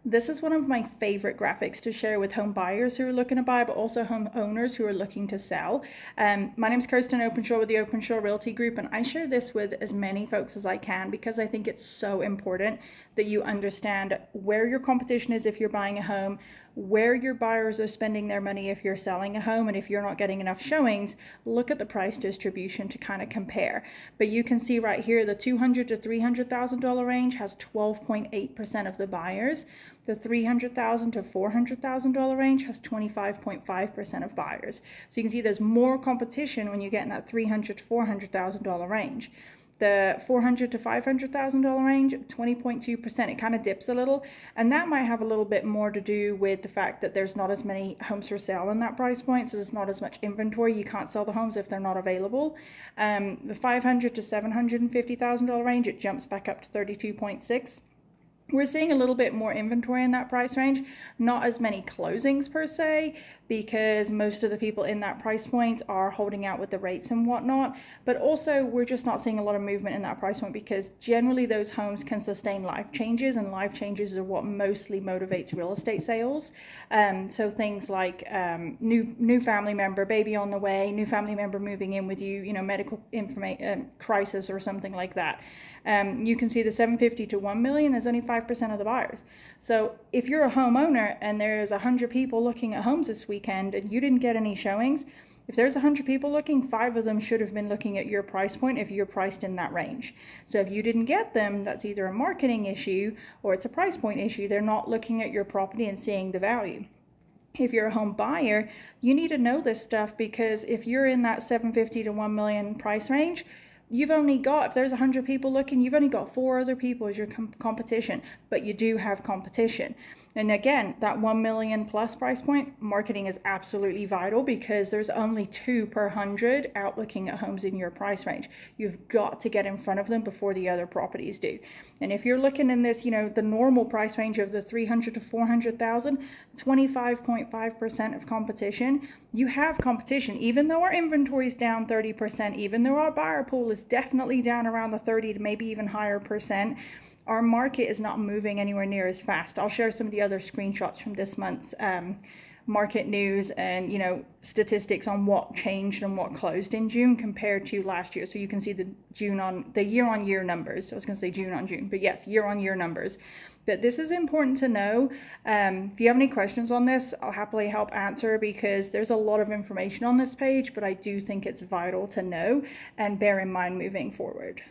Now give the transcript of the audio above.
This is one of my favorite graphics to share with home buyers who are looking to buy, but also home owners who are looking to sell. My name is Kirsten Openshaw with the Openshaw Realty Group, and I share this with as many folks as I can because I think it's so important that you understand where your competition is if you're buying a home, where your buyers are spending their money if you're selling a home, and if you're not getting enough showings, look at the price distribution to kind of compare. But you can see right here, the $200,000 to $300,000 range has 12.8% of the buyers. The $300,000 to $400,000 range has 25.5% of buyers. So you can see there's more competition when you get in that $300,000 to $400,000 range. The $400,000 to $500,000 range, 20.2%. It kind of dips a little, and that might have a little bit more to do with the fact that there's not as many homes for sale in that price point, so there's not as much inventory. You can't sell the homes if they're not available. The $500,000 to $750,000 range, it jumps back up to 32.6%. We're seeing a little bit more inventory in that price range, not as many closings per se, because most of the people in that price point are holding out with the rates and whatnot. But also, we're just not seeing a lot of movement in that price point because generally those homes can sustain life changes, and life changes are what mostly motivates real estate sales. So things like new family member, baby on the way, new family member moving in with you, medical crisis or something like that. You can see the 750 to 1 million, there's only 5% of the buyers. So if you're a homeowner and there's 100 people looking at homes this weekend and you didn't get any showings, if there's 100 people looking, 5 of them should have been looking at your price point if you're priced in that range. So if you didn't get them, that's either a marketing issue or it's a price point issue. They're not looking at your property and seeing the value. If you're a home buyer, you need to know this stuff, because if you're in that 750 to 1 million price range, you've only got, if there's 100 people looking, you've only got 4 other people as your competition, but you do have competition. And again, that 1 million plus price point, marketing is absolutely vital because there's only 2 per 100 out looking at homes in your price range. You've got to get in front of them before the other properties do. And if you're looking in this, the normal price range of the 300 to 400,000, 25.5% of competition, you have competition. Even though our inventory is down 30%, even though our buyer pool is definitely down around the 30 to maybe even higher percent, our market is not moving anywhere near as fast. I'll share some of the other screenshots from this month's market news and statistics on what changed and what closed in June compared to last year. So you can see the year-on-year numbers. I was going to say June on June, but yes, year-on-year numbers. But this is important to know. If you have any questions on this, I'll happily help answer, because there's a lot of information on this page, but I do think it's vital to know and bear in mind moving forward.